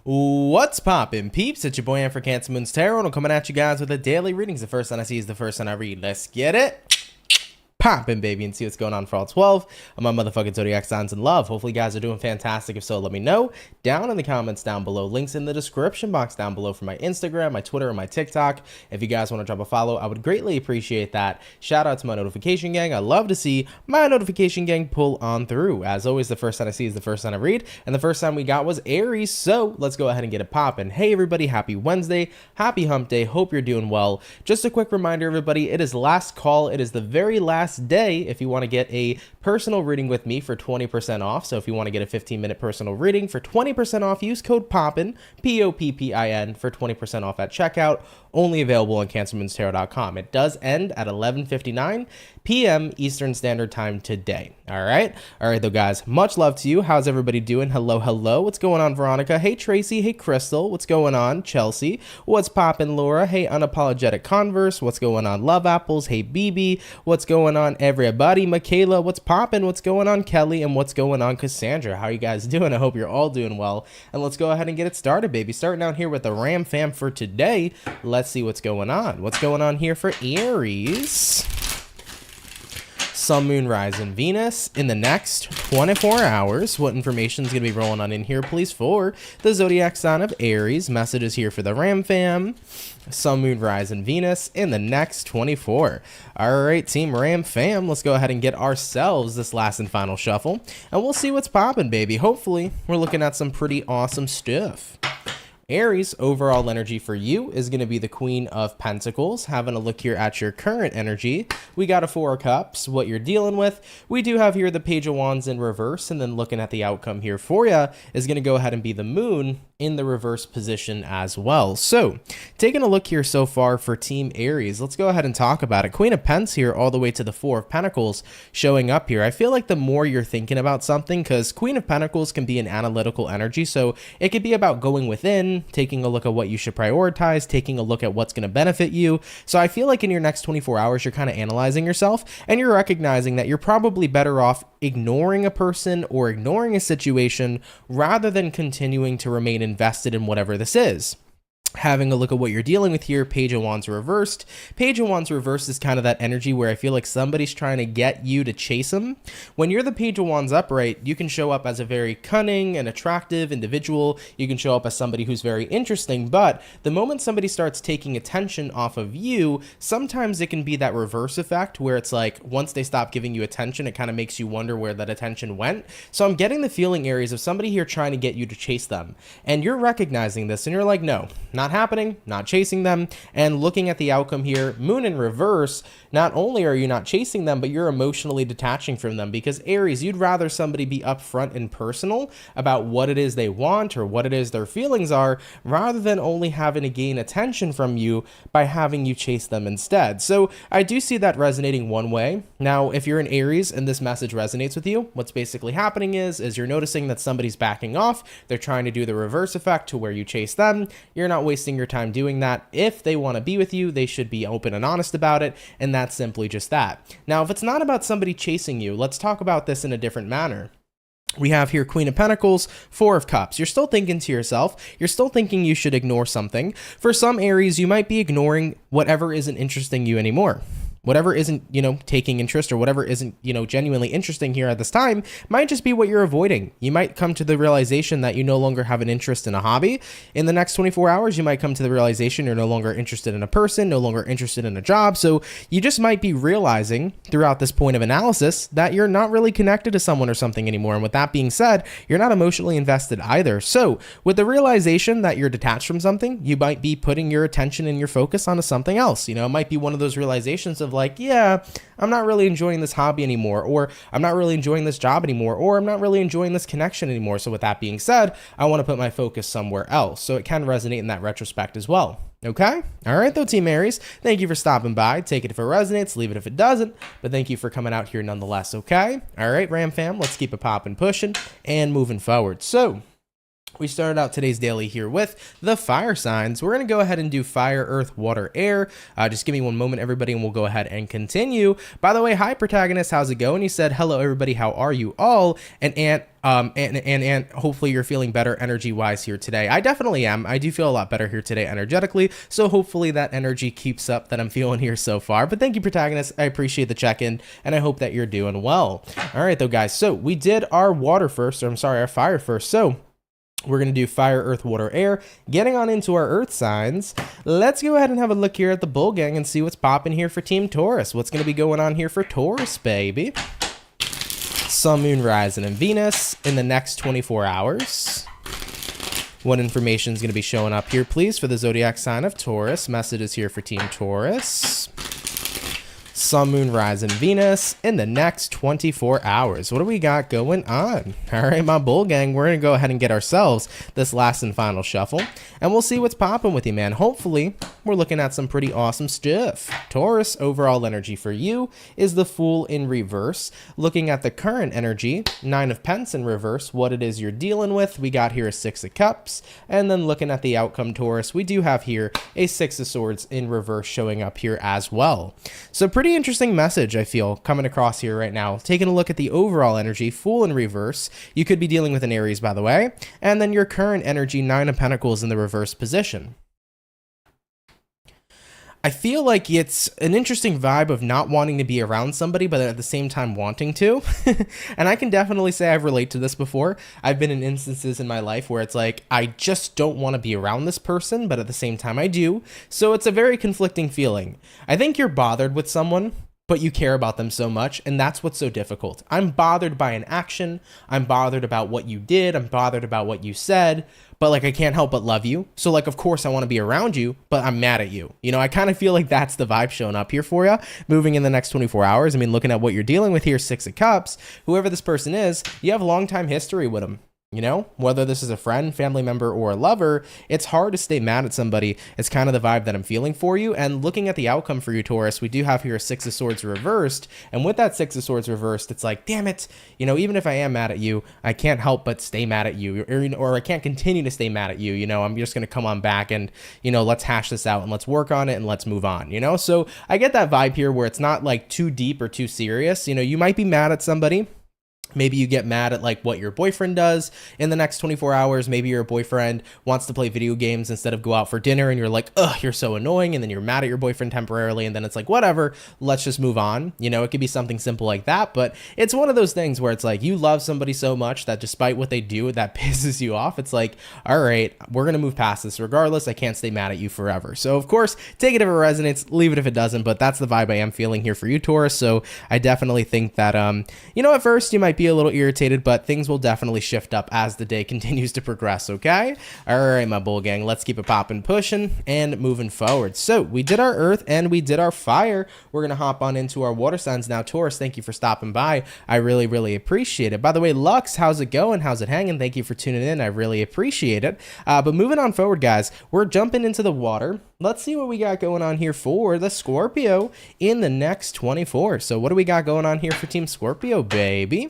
What's poppin', peeps? It's your boy for CancerMoonsTarot, and I'm coming at you guys with a daily readings. The first one I see is the first one I read. Let's get it poppin', baby, and see what's going on for all 12 of my motherfucking zodiac signs in love. Hopefully you guys are doing fantastic. If so, let me know down in the comments down below. Links in the description box down below for my Instagram, my Twitter, and my TikTok. If you guys want to drop a follow, I would greatly appreciate that. Shout out to my notification gang. I love to see my notification gang pull on through. As always, the first time I see is the first time I read, and the first time we got was Aries, so let's go ahead and get it poppin'. Hey everybody, happy Wednesday, happy hump day, hope you're doing well. Just a quick reminder, everybody, it is last call. It is the very last day if you want to get a personal reading with me for 20% off. So if you want to get a 15-minute personal reading for 20% off, use code POPPIN, POPPIN, for 20% off at checkout. Only available on CancerMoonsTarot.com. It does end at 11:59 p.m. Eastern Standard Time today. All right though, guys, much love to you. How's everybody doing? Hello. What's going on, Veronica? Hey Tracy. Hey Crystal. What's going on, Chelsea? What's poppin', Laura? Hey Unapologetic Converse. What's going on, Love Apples? Hey BB. What's going on, everybody? Michaela. What's poppin'? What's going on, Kelly? And what's going on, Cassandra? How are you guys doing? I hope you're all doing well, and let's go ahead and get it started, baby. Starting out here with the Ram fam for today. Let's see what's going on. What's going on here for Aries? Sun, Moon, Rise, and Venus in the next 24 hours. What information is going to be rolling on in here, please, for the zodiac sign of Aries? Messages here for the Ram fam. Sun, Moon, Rise, and Venus in the next 24. All right, Team Ram fam, let's go ahead and get ourselves this last and final shuffle, and we'll see what's popping, baby. Hopefully, we're looking at some pretty awesome stuff. Aries, overall energy for you is going to be the Queen of Pentacles. Having a look here at your current energy, we got a Four of Cups, what you're dealing with. We do have here the Page of Wands in reverse, and then looking at the outcome here for you is going to go ahead and be the Moon in the reverse position as well. So, taking a look here so far for Team Aries, let's go ahead and talk about it. Queen of Pentacles here all the way to the Four of Pentacles showing up here. I feel like the more you're thinking about something, because Queen of Pentacles can be an analytical energy, so it could be about going within, taking a look at what you should prioritize, taking a look at what's going to benefit you. So I feel like in your next 24 hours, you're kind of analyzing yourself, and you're recognizing that you're probably better off ignoring a person or ignoring a situation rather than continuing to remain invested in whatever this is. Having a look at what you're dealing with here, Page of Wands reversed. Page of Wands reversed is kind of that energy where I feel like somebody's trying to get you to chase them. When you're the Page of Wands upright, you can show up as a very cunning and attractive individual. You can show up as somebody who's very interesting, but the moment somebody starts taking attention off of you, sometimes it can be that reverse effect where it's like once they stop giving you attention, it kind of makes you wonder where that attention went. So I'm getting the feeling, Aries, of somebody here trying to get you to chase them, and you're recognizing this and you're like, no, not happening, not chasing them. And looking at the outcome here, Moon in reverse, not only are you not chasing them, but you're emotionally detaching from them, because Aries, you'd rather somebody be upfront and personal about what it is they want or what it is their feelings are, rather than only having to gain attention from you by having you chase them instead. So I do see that resonating one way. Now, if you're an Aries and this message resonates with you, what's basically happening is you're noticing that somebody's backing off. They're trying to do the reverse effect to where you chase them. You're not wasting your time doing that. If they want to be with you, they should be open and honest about it, and that's simply just that. Now, if it's not about somebody chasing you, let's talk about this in a different manner. We have here Queen of Pentacles, Four of Cups. You're still thinking to yourself, you're still thinking you should ignore something. For some Aries, you might be ignoring whatever isn't interesting you anymore. Whatever isn't, taking interest, or whatever isn't, genuinely interesting here at this time might just be what you're avoiding. You might come to the realization that you no longer have an interest in a hobby. In the next 24 hours, you might come to the realization you're no longer interested in a person, no longer interested in a job. So you just might be realizing throughout this point of analysis that you're not really connected to someone or something anymore. And with that being said, you're not emotionally invested either. So with the realization that you're detached from something, you might be putting your attention and your focus onto something else. It might be one of those realizations of like, yeah, I'm not really enjoying this hobby anymore, or I'm not really enjoying this job anymore, or I'm not really enjoying this connection anymore. So with that being said, I want to put my focus somewhere else. So it can resonate in that retrospect as well. Okay? All right, though, Team Aries, thank you for stopping by. Take it if it resonates, leave it if it doesn't, but thank you for coming out here nonetheless, okay? All right, Ram fam, let's keep it popping, pushing, and moving forward. So We started out today's daily here with the fire signs. We're going to go ahead and do fire, earth, water, air. Just give me one moment, everybody, and we'll go ahead and continue. By the way, hi, protagonist. How's it going? He said, hello, everybody. How are you all? And hopefully you're feeling better energy-wise here today. I definitely am. I do feel a lot better here today energetically, so hopefully that energy keeps up that I'm feeling here so far. But thank you, protagonist. I appreciate the check-in, and I hope that you're doing well. All right, though, guys. So we did our water first, or I'm sorry, our fire first. So we're going to do fire, earth, water, air. Getting on into our earth signs, let's go ahead and have a look here at the bull gang and see what's popping here for Team Taurus. What's going to be going on here for Taurus, baby? Sun, Moon, Rising, and Venus in the next 24 hours. What information is going to be showing up here, please, for the zodiac sign of Taurus? Messages here for Team Taurus. Sun, Moon, Rising, Venus in the next 24 hours. What do we got going on? All right, my bull gang, we're going to go ahead and get ourselves this last and final shuffle, and we'll see what's popping with you, man. Hopefully, we're looking at some pretty awesome stuff. Taurus, overall energy for you is the Fool in reverse. Looking at the current energy, Nine of Pence in reverse, what it is you're dealing with. We got here a Six of Cups, and then looking at the outcome, Taurus, we do have here a Six of Swords in reverse showing up here as well. So pretty interesting message, I feel, coming across here right now. Taking a look at the overall energy, Fool in reverse. You could be dealing with an Aries, by the way. And then your current energy, Nine of Pentacles in the reverse position. I feel like it's an interesting vibe of not wanting to be around somebody, but at the same time wanting to. And I can definitely say I've related to this before. I've been in instances in my life where it's like, I just don't want to be around this person, but at the same time I do. So it's a very conflicting feeling. I think you're bothered with someone, but you care about them so much, and that's what's so difficult. I'm bothered by an action. I'm bothered about what you did. I'm bothered about what you said, but like I can't help but love you. So like, of course I want to be around you, but I'm mad at you. You know, I kind of feel like that's the vibe showing up here for you, moving in the next 24 hours. I mean, looking at what you're dealing with here, Six of Cups, whoever this person is, you have a long time history with them. You know, whether this is a friend, family member, or a lover, it's hard to stay mad at somebody. It's kind of the vibe that I'm feeling for you. And looking at the outcome for you, Taurus, we do have here a Six of Swords reversed. And with that Six of Swords reversed, it's like, damn it, you know, even if I am mad at you, I can't help but stay mad at you. Or I can't continue to stay mad at you. You know, I'm just going to come on back and, you know, let's hash this out and let's work on it and let's move on, you know? So I get that vibe here where it's not like too deep or too serious. You know, you might be mad at somebody. Maybe you get mad at like what your boyfriend does in the next 24 hours. Maybe your boyfriend wants to play video games instead of go out for dinner and you're like, ugh, you're so annoying. And then you're mad at your boyfriend temporarily. And then it's like, whatever, let's just move on. You know, it could be something simple like that. But it's one of those things where it's like you love somebody so much that despite what they do, that pisses you off. It's like, all right, we're going to move past this regardless. I can't stay mad at you forever. So of course, take it if it resonates, leave it if it doesn't. But that's the vibe I am feeling here for you, Taurus. So I definitely think that, you know, at first you might be a little irritated, but things will definitely shift up as the day continues to progress, okay? All right, my bull gang, let's keep it popping, pushing, and moving forward. So we did our earth and we did our fire. We're going to hop on into our water signs now. Taurus, thank you for stopping by. I really, really appreciate it. By the way, Lux, how's it going? How's it hanging? Thank you for tuning in. I really appreciate it. But moving on forward, guys, we're jumping into the water. Let's see what we got going on here for the Scorpio in the next 24. So what do we got going on here for Team Scorpio, baby?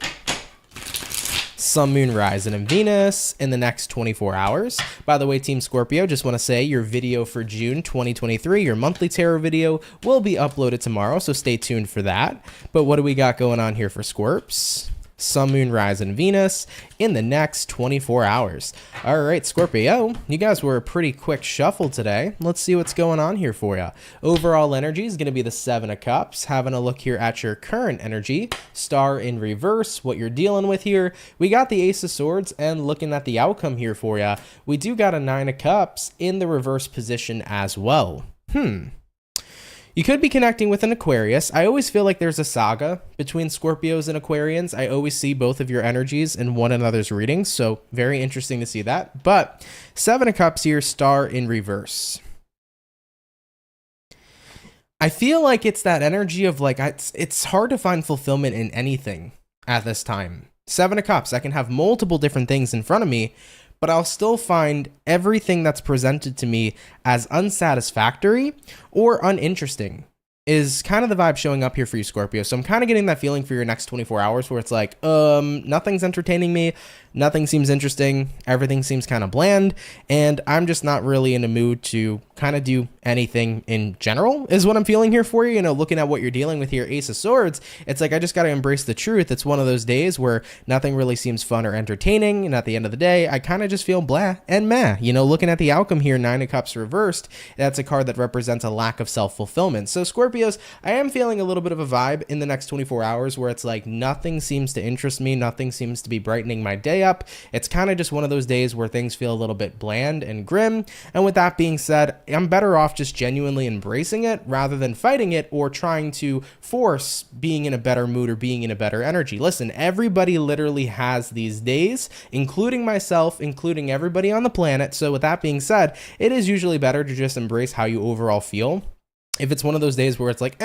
Sun, Moon, Rising, and Venus in the next 24 hours. By the way, Team Scorpio, just want to say your video for June 2023, your monthly tarot video, will be uploaded tomorrow, so stay tuned for that. But what do we got going on here for Scorps? Sun, Moon, Rising, Venus in the next 24 hours. All right, Scorpio, you guys were a pretty quick shuffle today. Let's see what's going on here for you. Overall energy is going to be the Seven of Cups. Having a look here at your current energy, Star in reverse, what you're dealing with here. We got the Ace of Swords, and looking at the outcome here for you, we do got a Nine of Cups in the reverse position as well. You could be connecting with an Aquarius. I always feel like there's a saga between Scorpios and Aquarians. I always see both of your energies in one another's readings, so very interesting to see that. But Seven of Cups here, Star in reverse. I feel like it's that energy of like, it's hard to find fulfillment in anything at this time. Seven of Cups, I can have multiple different things in front of me, but I'll still find everything that's presented to me as unsatisfactory or uninteresting is kind of the vibe showing up here for you, Scorpio. So I'm kind of getting that feeling for your next 24 hours where it's like, nothing's entertaining me. Nothing seems interesting. Everything seems kind of bland. And I'm just not really in a mood to kind of do anything in general is what I'm feeling here for you. You know, looking at what you're dealing with here, Ace of Swords, it's like I just got to embrace the truth. It's one of those days where nothing really seems fun or entertaining. And at the end of the day, I kind of just feel blah and meh. You know, looking at the outcome here, Nine of Cups reversed, that's a card that represents a lack of self-fulfillment. So Scorpios, I am feeling a little bit of a vibe in the next 24 hours where it's like nothing seems to interest me. Nothing seems to be brightening my day up. It's kind of just one of those days where things feel a little bit bland and grim. And with that being said, I'm better off just genuinely embracing it rather than fighting it or trying to force being in a better mood or being in a better energy. Listen, everybody literally has these days, including myself, including everybody on the planet. So with that being said, it is usually better to just embrace how you overall feel. If it's one of those days where it's like,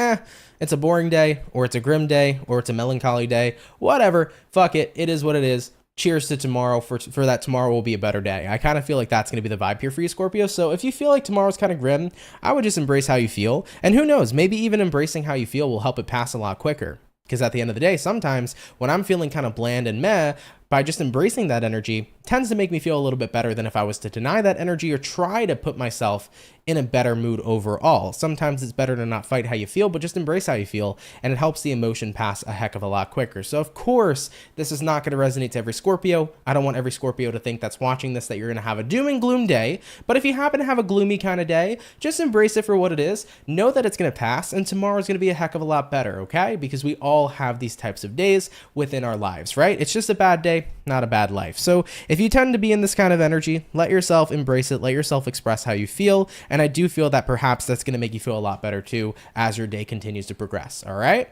it's a boring day, or it's a grim day, or it's a melancholy day, whatever, fuck it, it is what it is. Cheers to tomorrow for that tomorrow will be a better day. I kind of feel like that's going to be the vibe here for you, Scorpio. So if you feel like tomorrow's kind of grim, I would just embrace how you feel. And who knows, maybe even embracing how you feel will help it pass a lot quicker. Because at the end of the day, sometimes when I'm feeling kind of bland and meh, by just embracing that energy tends to make me feel a little bit better than if I was to deny that energy or try to put myself in a better mood overall. Sometimes it's better to not fight how you feel, but just embrace how you feel, and it helps the emotion pass a heck of a lot quicker. So of course, this is not going to resonate to every Scorpio. I don't want every Scorpio to think that's watching this that you're going to have a doom and gloom day, but if you happen to have a gloomy kind of day, just embrace it for what it is. Know that it's going to pass, and tomorrow's going to be a heck of a lot better, okay? Because we all have these types of days within our lives, right? It's just a bad day, not a bad life. So if you tend to be in this kind of energy, let yourself embrace it, let yourself express how you feel, and I do feel that perhaps that's going to make you feel a lot better too as your day continues to progress. All right,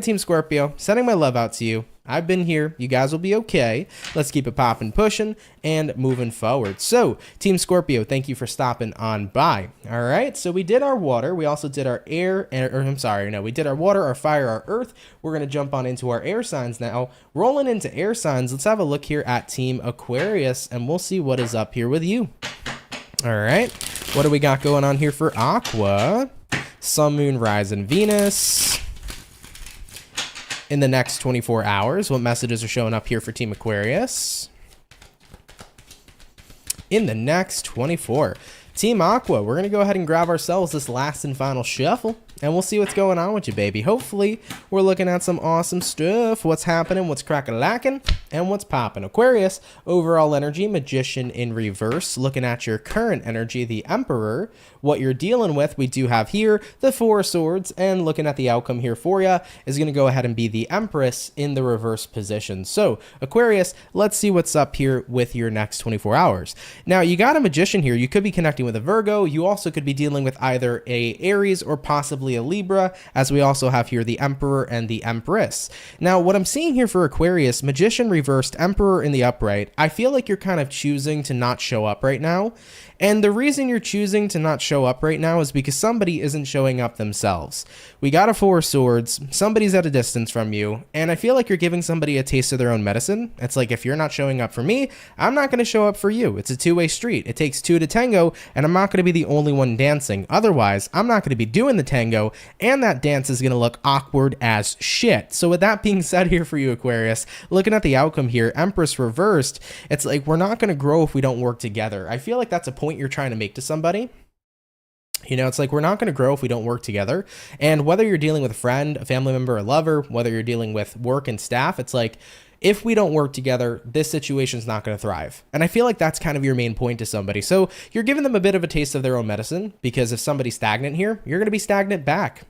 Team Scorpio, sending my love out to you. I've been here. You guys will be okay. Let's keep it popping, pushing, and moving forward. So, Team Scorpio, thank you for stopping on by. All right, so we did our water. We also did our air, we did our water, our fire, our earth. We're going to jump on into our air signs now. Rolling into air signs, let's have a look here at Team Aquarius, and we'll see what is up here with you. All right, what do we got going on here for Aqua? Sun, Moon, Rise, and Venus. In the next 24 hours, what messages are showing up here for Team Aquarius? In the next 24. Team Aqua, we're going to go ahead and grab ourselves this last and final shuffle, and we'll see what's going on with you, baby. Hopefully, we're looking at some awesome stuff. What's happening, what's crack-a-lacking, and what's popping. Aquarius, overall energy, Magician in reverse. Looking at your current energy, the Emperor. What you're dealing with, we do have here the Four of Swords, and looking at the outcome here for you is going to go ahead and be the Empress in the reverse position. So, Aquarius, let's see what's up here with your next 24 hours. Now, you got a Magician here. You could be connecting with a Virgo. You also could be dealing with either a Aries or possibly a Libra, as we also have here the Emperor and the Empress. Now, what I'm seeing here for Aquarius, Magician reversed, Emperor in the upright, I feel like you're kind of choosing to not show up right now. And the reason you're choosing to not show up right now is because somebody isn't showing up themselves. We got a Four of Swords, somebody's at a distance from you, and I feel like you're giving somebody a taste of their own medicine. It's like, if you're not showing up for me, I'm not going to show up for you. It's a two-way street. It takes two to tango, and I'm not going to be the only one dancing. Otherwise, I'm not going to be doing the tango, and that dance is going to look awkward as shit. So with that being said here for you, Aquarius, looking at the outcome here, Empress reversed, it's like, we're not going to grow if we don't work together. I feel like that's a point you're trying to make to somebody. You know, it's like, we're not going to grow if we don't work together. And whether you're dealing with a friend, a family member, a lover, whether you're dealing with work and staff, it's like, if we don't work together, this situation is not going to thrive. And I feel like that's kind of your main point to somebody. So you're giving them a bit of a taste of their own medicine, because if somebody's stagnant here, you're going to be stagnant back.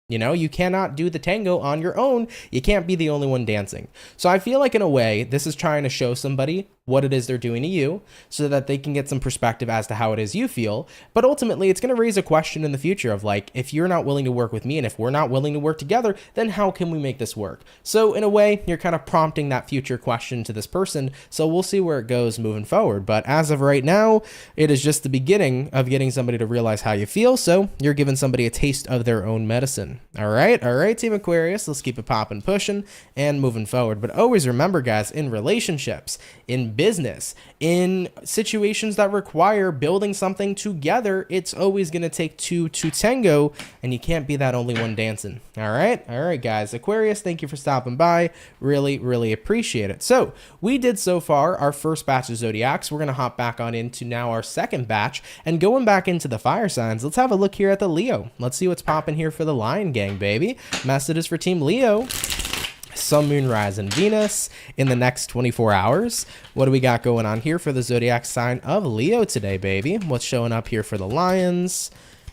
You know, you cannot do the tango on your own. You can't be the only one dancing. So I feel like, in a way, this is trying to show somebody what it is they're doing to you so that they can get some perspective as to how it is you feel. But ultimately, it's going to raise a question in the future of like, if you're not willing to work with me and if we're not willing to work together, then how can we make this work? So in a way, you're kind of prompting that future question to this person. So we'll see where it goes moving forward. But as of right now, it is just the beginning of getting somebody to realize how you feel. So you're giving somebody a taste of their own medicine. All right, Team Aquarius, let's keep it popping, pushing, and moving forward. But always remember, guys, in relationships, in business, in situations that require building something together. It's always going to take two to tango, and you can't be that only one dancing. All right, guys. Aquarius, thank you for stopping by. Really appreciate it. So we did so far our first batch of zodiacs. We're going to hop back on into now our second batch, and going back into the fire signs, let's have a look here at the Leo. Let's see what's popping here for the Lion Gang, baby. Messages for Team Leo. Sun, Moon, Rise, and Venus in the next 24 hours. What do we got going on here for the zodiac sign of Leo today, baby? What's showing up here for the Lions?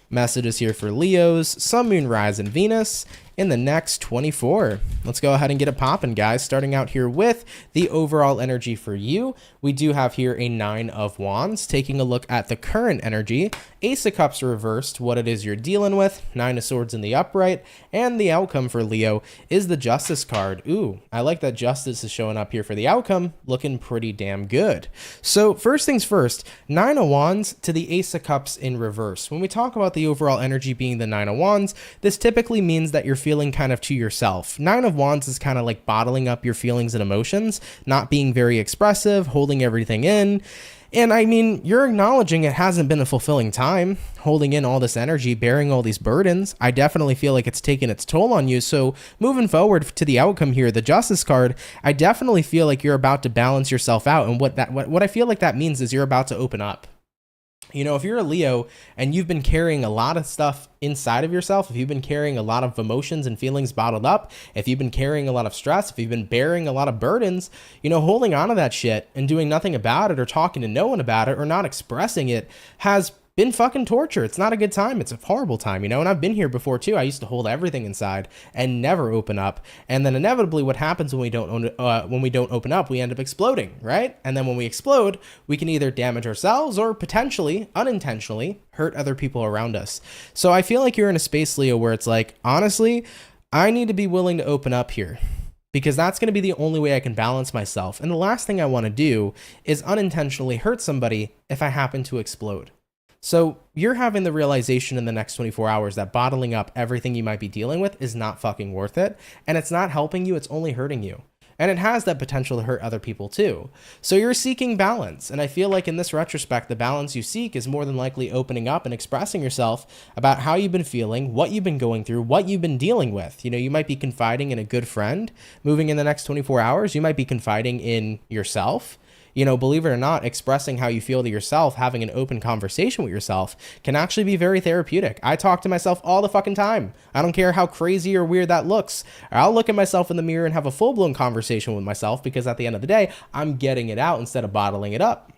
Messages here for Leos, Sun, Moon, Rise, and Venus in the next 24. Let's go ahead and get it popping, guys. Starting out here with the overall energy for you. We do have here a 9 of Wands. Taking a look at the current energy, Ace of Cups reversed, what it is you're dealing with, 9 of Swords in the upright, and the outcome for Leo is the Justice card. Ooh, I like that Justice is showing up here for the outcome, looking pretty damn good. So first things first, 9 of Wands to the Ace of Cups in reverse. When we talk about the overall energy being the 9 of Wands, this typically means that you're feeling kind of to yourself. 9 of Wands is kind of like bottling up your feelings and emotions, not being very expressive, holding everything in. And I mean, you're acknowledging it hasn't been a fulfilling time, holding in all this energy, bearing all these burdens. I definitely feel like it's taken its toll on you. So moving forward to the outcome here, the Justice card, I definitely feel like you're about to balance yourself out. And what I feel like that means is you're about to open up. You know, if you're a Leo and you've been carrying a lot of stuff inside of yourself, if you've been carrying a lot of emotions and feelings bottled up, if you've been carrying a lot of stress, if you've been bearing a lot of burdens, you know, holding on to that shit and doing nothing about it or talking to no one about it or not expressing it has been fucking torture. It's not a good time. It's a horrible time, you know, and I've been here before too. I used to hold everything inside and never open up. And then inevitably what happens when we don't open up, we end up exploding, right? And then when we explode, we can either damage ourselves or potentially, unintentionally, hurt other people around us. So I feel like you're in a space, Leo, where it's like, honestly, I need to be willing to open up here, because that's going to be the only way I can balance myself. And the last thing I want to do is unintentionally hurt somebody if I happen to explode. So you're having the realization in the next 24 hours that bottling up everything you might be dealing with is not fucking worth it. And it's not helping you. It's only hurting you. And it has that potential to hurt other people too. So you're seeking balance. And I feel like in this retrospect, the balance you seek is more than likely opening up and expressing yourself about how you've been feeling, what you've been going through, what you've been dealing with. You know, you might be confiding in a good friend moving in the next 24 hours. You might be confiding in yourself. You know, believe it or not, expressing how you feel to yourself, having an open conversation with yourself can actually be very therapeutic. I talk to myself all the fucking time. I don't care how crazy or weird that looks. I'll look at myself in the mirror and have a full-blown conversation with myself, because at the end of the day, I'm getting it out instead of bottling it up.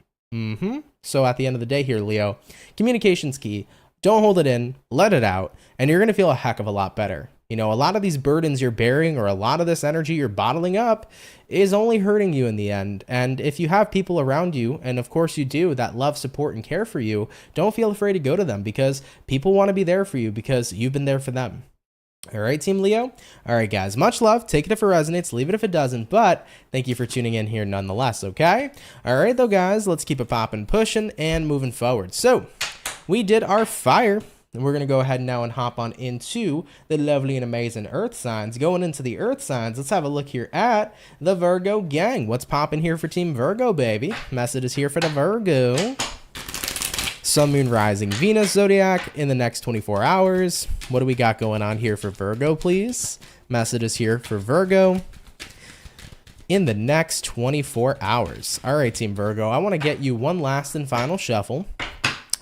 So at the end of the day here, Leo, communication's key. Don't hold it in, let it out, and you're going to feel a heck of a lot better. You know, a lot of these burdens you're bearing or a lot of this energy you're bottling up is only hurting you in the end. And if you have people around you, and of course you do, that love, support, and care for you, don't feel afraid to go to them, because people want to be there for you because you've been there for them. All right, Team Leo. All right, guys, much love. Take it if it resonates, leave it if it doesn't, but thank you for tuning in here nonetheless, okay? All right, though, guys, let's keep it popping, pushing, and moving forward. So we did our fire. And we're going to go ahead now and hop on into the lovely and amazing earth signs. Going into the earth signs, let's have a look here at the Virgo gang. What's popping here for Team Virgo, baby? Message is here for the Virgo. Sun, Moon, Rising, Venus, Zodiac in the next 24 hours. What do we got going on here for Virgo, please? Message is here for Virgo in the next 24 hours. All right, Team Virgo, I want to get you one last and final shuffle,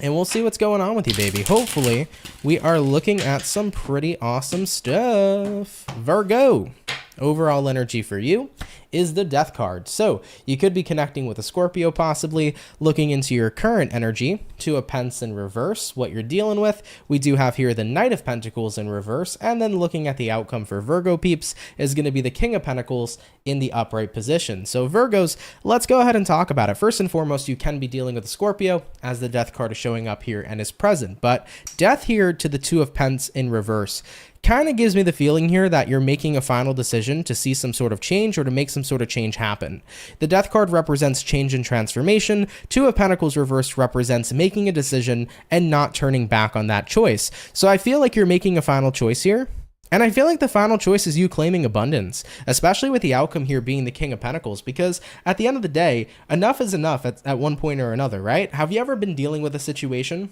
and we'll see what's going on with you, baby. Hopefully, we are looking at some pretty awesome stuff. Virgo, overall energy for you is the Death card. So you could be connecting with a Scorpio, possibly looking into your current energy, Two of Pentacles in reverse, what you're dealing with. We do have here the Knight of Pentacles in reverse, and then looking at the outcome for Virgo peeps is going to be the King of Pentacles in the upright position. So Virgos, let's go ahead and talk about it. First and foremost, you can be dealing with a Scorpio, as the Death card is showing up here and is present, but Death here to the Two of Pentacles in reverse kind of gives me the feeling here that you're making a final decision to see some sort of change or to make some sort of change happen. The Death card represents change and transformation. Two of Pentacles reversed represents making a decision and not turning back on that choice. So I feel like you're making a final choice here. And I feel like the final choice is you claiming abundance, especially with the outcome here being the King of Pentacles, because at the end of the day, enough is enough at one point or another, right? Have you ever been dealing with a situation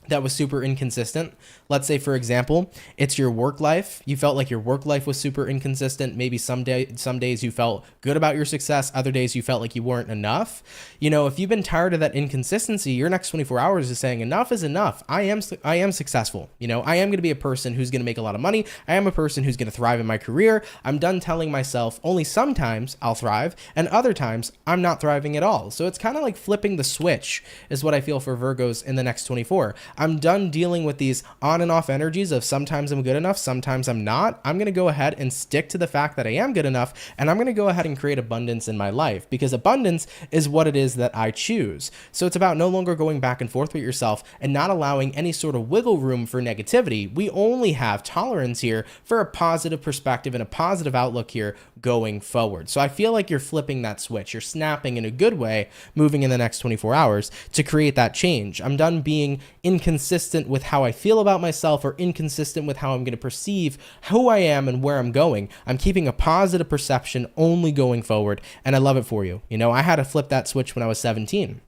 that was super inconsistent? Let's say, for example, it's your work life. You felt like your work life was super inconsistent. Maybe some days you felt good about your success. Other days you felt like you weren't enough. You know, if you've been tired of that inconsistency, your next 24 hours is saying enough is enough. I am successful. You know, I am going to be a person who's going to make a lot of money. I am a person who's going to thrive in my career. I'm done telling myself only sometimes I'll thrive and other times I'm not thriving at all. So it's kind of like flipping the switch is what I feel for Virgos in the next 24. I'm done dealing with these on and off energies of sometimes I'm good enough, sometimes I'm not. I'm going to go ahead and stick to the fact that I am good enough, and I'm going to go ahead and create abundance in my life, because abundance is what it is that I choose. So it's about no longer going back and forth with yourself and not allowing any sort of wiggle room for negativity. We only have tolerance here for a positive perspective and a positive outlook here going forward. So I feel like you're flipping that switch. You're snapping in a good way, moving in the next 24 hours to create that change. I'm done being inconsistent with how I feel about myself or inconsistent with how I'm going to perceive who I am and where I'm going. I'm keeping a positive perception only going forward, and I love it for you. You know, I had to flip that switch when I was 17.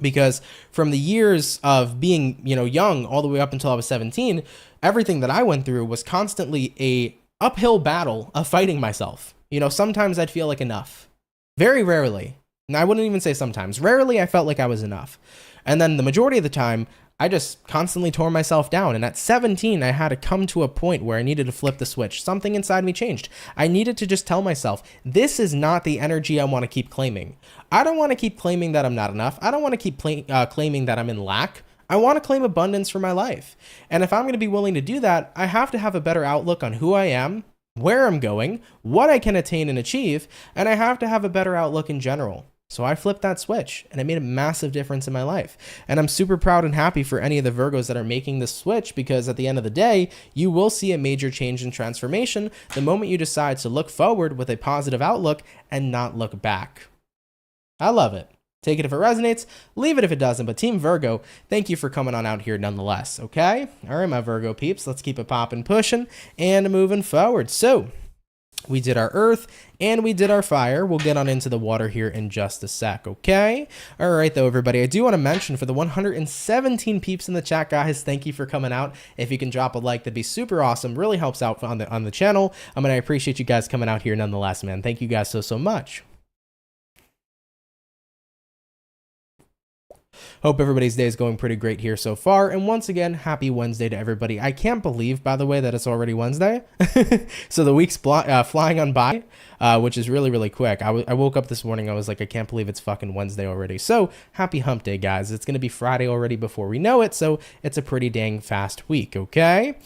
Because from the years of being, you know, young all the way up until I was 17, everything that I went through was constantly a uphill battle of fighting myself. You know, sometimes I'd feel like enough. Very rarely. And I wouldn't even say sometimes. Rarely I felt like I was enough. And then the majority of the time, I just constantly tore myself down. And at 17, I had to come to a point where I needed to flip the switch. Something inside me changed. I needed to just tell myself, this is not the energy I want to keep claiming. I don't want to keep claiming that I'm not enough. I don't want to keep claiming that I'm in lack. I want to claim abundance for my life. And if I'm going to be willing to do that, I have to have a better outlook on who I am, where I'm going, what I can attain and achieve, and I have to have a better outlook in general. So I flipped that switch, and it made a massive difference in my life. And I'm super proud and happy for any of the Virgos that are making this switch, because at the end of the day, you will see a major change and transformation the moment you decide to look forward with a positive outlook and not look back. I love it. Take it if it resonates, leave it if it doesn't. But Team Virgo, thank you for coming on out here nonetheless, okay? All right, my Virgo peeps, let's keep it popping, pushing, and moving forward. So we did our earth and we did our fire. We'll get on into the water here in just a sec, okay? All right, though, everybody, I do want to mention for the 117 peeps in the chat, guys, thank you for coming out. If you can drop a like, that'd be super awesome. Really helps out on the channel. I appreciate you guys coming out here nonetheless, man. Thank you guys so much. Hope everybody's day is going pretty great here so far. And once again, happy Wednesday to everybody. I can't believe, by the way, that it's already Wednesday. So the week's flying on by, which is really, really quick. I woke up this morning. I was like, I can't believe it's fucking Wednesday already. So happy hump day, guys. It's going to be Friday already before we know it. So it's a pretty dang fast week, okay?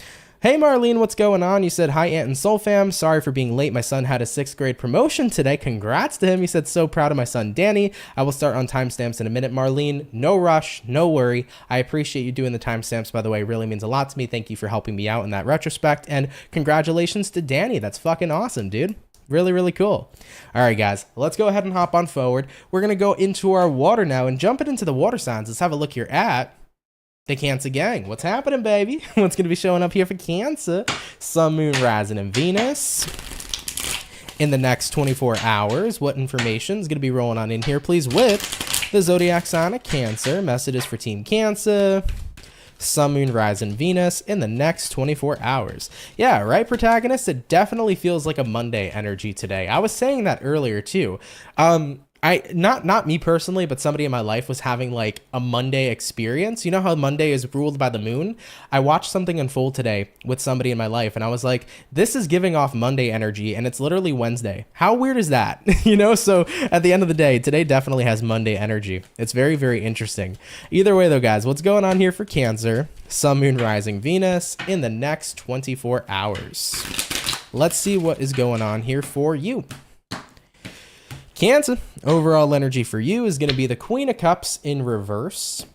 Hey, Marlene, what's going on? You said, hi, Aunt and Soul Fam. Sorry for being late. My son had a 6th grade promotion today. Congrats to him. He said, so proud of my son, Danny. I will start on timestamps in a minute. Marlene, no rush, no worry. I appreciate you doing the timestamps, by the way. It really means a lot to me. Thank you for helping me out in that retrospect. And congratulations to Danny. That's fucking awesome, dude. Really, really cool. All right, guys, let's go ahead and hop on forward. We're going to go into our water now and jump it into the water signs. Let's have a look here at the Cancer gang. What's happening, baby? What's going to be showing up here for Cancer? Sun, Moon, Rising, and Venus. In the next 24 hours, what information is going to be rolling on in here, please, with the zodiac sign of Cancer? Messages for Team Cancer. Sun, Moon, Rising, Venus in the next 24 hours. Yeah, right, protagonist? It definitely feels like a Monday energy today. I was saying that earlier, too. Not me personally, but somebody in my life was having like a Monday experience. You know how Monday is ruled by the moon? I watched something unfold today with somebody in my life, and I was like, this is giving off Monday energy, and it's literally Wednesday. How weird is that? You know, so at the end of the day, today definitely has Monday energy. It's very, very interesting. Either way, though, guys, what's going on here for Cancer? Sun, Moon, Rising, Venus in the next 24 hours. Let's see what is going on here for you. Cancer, overall energy for you is going to be the Queen of Cups in reverse.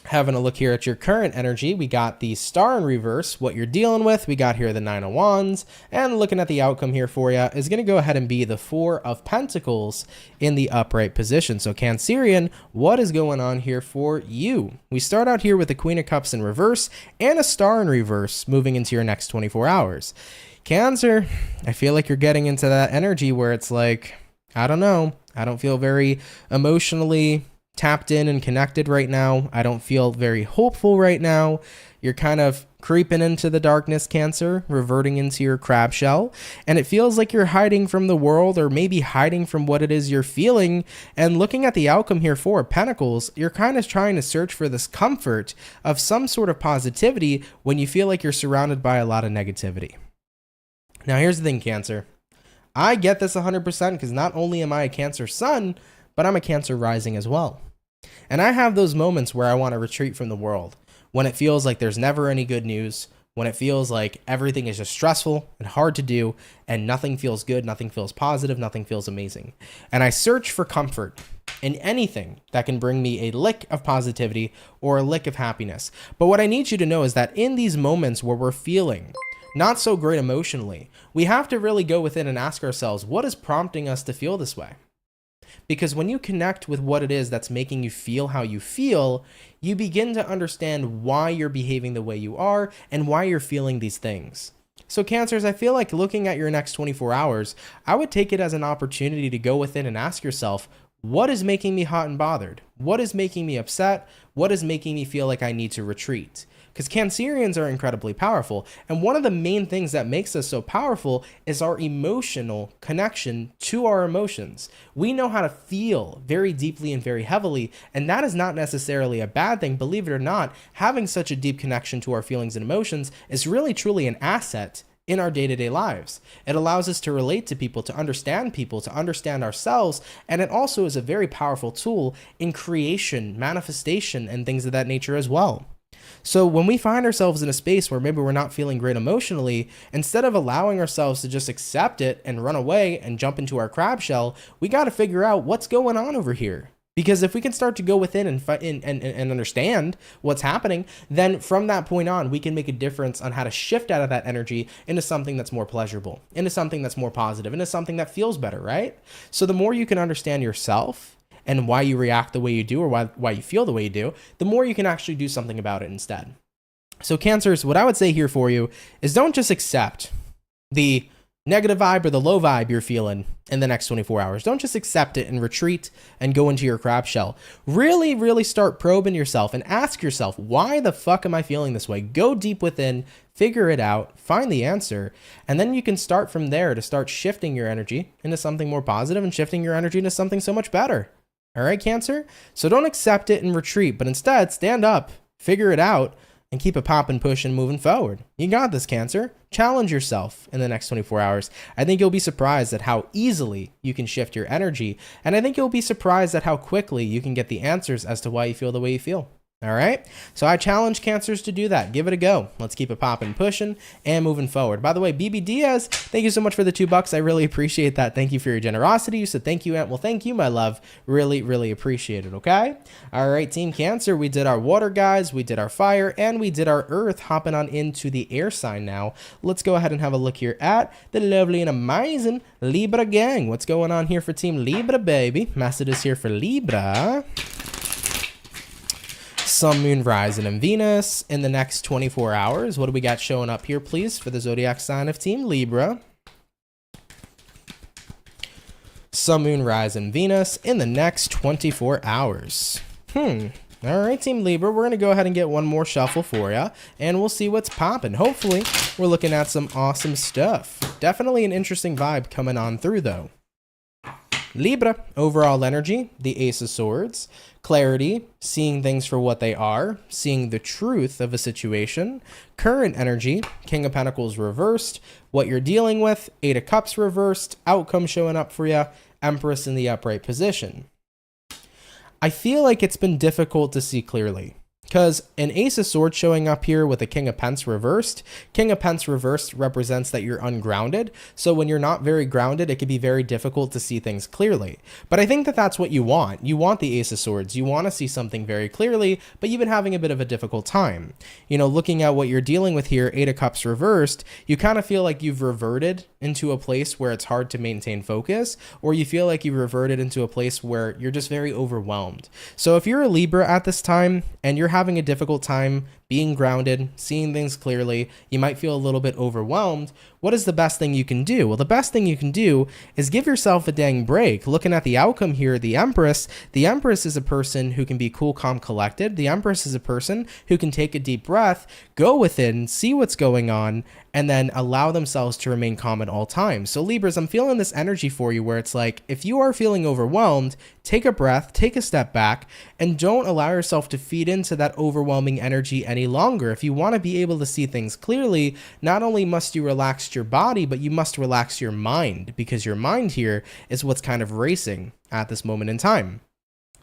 Having a look here at your current energy, we got the Star in reverse, what you're dealing with. We got here the Nine of Wands, and looking at the outcome here for you is going to go ahead and be the Four of Pentacles in the upright position. So Cancerian, what is going on here for you? We start out here with the Queen of Cups in reverse and a Star in reverse moving into your next 24 hours. Cancer, I feel like you're getting into that energy where it's like, I don't know, I don't feel very emotionally tapped in and connected right now. I don't feel very hopeful right now. You're kind of creeping into the darkness, Cancer, reverting into your crab shell, and it feels like you're hiding from the world, or maybe hiding from what it is you're feeling. And looking at the outcome here for Pentacles, you're kind of trying to search for this comfort of some sort of positivity when you feel like you're surrounded by a lot of negativity. Now here's the thing, Cancer, I get this 100% because not only am I a Cancer sun, but I'm a Cancer rising as well. And I have those moments where I want to retreat from the world, when it feels like there's never any good news, when it feels like everything is just stressful and hard to do, and nothing feels good, nothing feels positive, nothing feels amazing. And I search for comfort in anything that can bring me a lick of positivity or a lick of happiness. But what I need you to know is that in these moments where we're feeling not so great emotionally, we have to really go within and ask ourselves, what is prompting us to feel this way? Because when you connect with what it is that's making you feel how you feel, you begin to understand why you're behaving the way you are and why you're feeling these things. So Cancers, I feel like looking at your next 24 hours, I would take it as an opportunity to go within and ask yourself, what is making me hot and bothered? What is making me upset? What is making me feel like I need to retreat? Because Cancerians are incredibly powerful. And one of the main things that makes us so powerful is our emotional connection to our emotions. We know how to feel very deeply and very heavily, and that is not necessarily a bad thing. Believe it or not, having such a deep connection to our feelings and emotions is really truly an asset in our day-to-day lives. It allows us to relate to people, to understand ourselves, and it also is a very powerful tool in creation, manifestation, and things of that nature as well. So when we find ourselves in a space where maybe we're not feeling great emotionally, instead of allowing ourselves to just accept it and run away and jump into our crab shell, we got to figure out what's going on over here. Because if we can start to go within and understand what's happening, then from that point on, we can make a difference on how to shift out of that energy into something that's more pleasurable, into something that's more positive, into something that feels better, right? So the more you can understand yourself and why you react the way you do, or why you feel the way you do, the more you can actually do something about it instead. So Cancers, what I would say here for you is don't just accept the negative vibe or the low vibe you're feeling in the next 24 hours. Don't just accept it and retreat and go into your crab shell. Really, really start probing yourself and ask yourself, why the fuck am I feeling this way? Go deep within, figure it out, find the answer, and then you can start from there to start shifting your energy into something more positive and shifting your energy into something so much better. All right, Cancer? So don't accept it and retreat, but instead stand up, figure it out, and keep it popping, pushing, moving forward. You got this, Cancer. Challenge yourself in the next 24 hours. I think you'll be surprised at how easily you can shift your energy, and I think you'll be surprised at how quickly you can get the answers as to why you feel the way you feel. All right, so I challenge Cancers to do that. Give it a go. Let's keep it popping, pushing, and moving forward. By the way, BB Diaz, thank you so much for the $2. I really appreciate that. Thank you for your generosity. You said thank you, Aunt. Well, thank you, my love. Really, really appreciate it, okay? All right, Team Cancer, we did our water, guys. We did our fire, and we did our earth. Hopping on into the air sign now. Let's go ahead and have a look here at the lovely and amazing Libra gang. What's going on here for Team Libra, baby? Messages here for Libra. Sun, Moon, Rising, and Venus in the next 24 hours. What do we got showing up here, please, for the zodiac sign of Team Libra? Sun, Moon, Rising, Venus in the next 24 hours. All right, Team Libra, we're going to go ahead and get one more shuffle for you, and we'll see what's popping. Hopefully, we're looking at some awesome stuff. Definitely an interesting vibe coming on through, though. Libra, overall energy, the Ace of Swords, clarity, seeing things for what they are, seeing the truth of a situation, current energy, King of Pentacles reversed, what you're dealing with, Eight of Cups reversed, outcome showing up for you, Empress in the upright position. I feel like it's been difficult to see clearly, Because an Ace of Swords showing up here with a King of Pence reversed. King of Pence reversed represents that you're ungrounded. So when you're not very grounded, it can be very difficult to see things clearly. But I think that that's what you want. You want the Ace of Swords. You want to see something very clearly, but you've been having a bit of a difficult time. You know, looking at what you're dealing with here, Eight of Cups reversed, you kind of feel like you've reverted into a place where it's hard to maintain focus, or you feel like you've reverted into a place where you're just very overwhelmed. So if you're a Libra at this time and you're having a difficult time being grounded, seeing things clearly, you might feel a little bit overwhelmed. What is the best thing you can do? Well, the best thing you can do is give yourself a dang break. Looking at the outcome here, the Empress is a person who can be cool, calm, collected. The Empress is a person who can take a deep breath, go within, see what's going on, and then allow themselves to remain calm at all times. So Libras, I'm feeling this energy for you where it's like, if you are feeling overwhelmed, take a breath, take a step back, and don't allow yourself to feed into that overwhelming energy any longer. If you want to be able to see things clearly, not only must you relax your body, but you must relax your mind, because your mind here is what's kind of racing at this moment in time.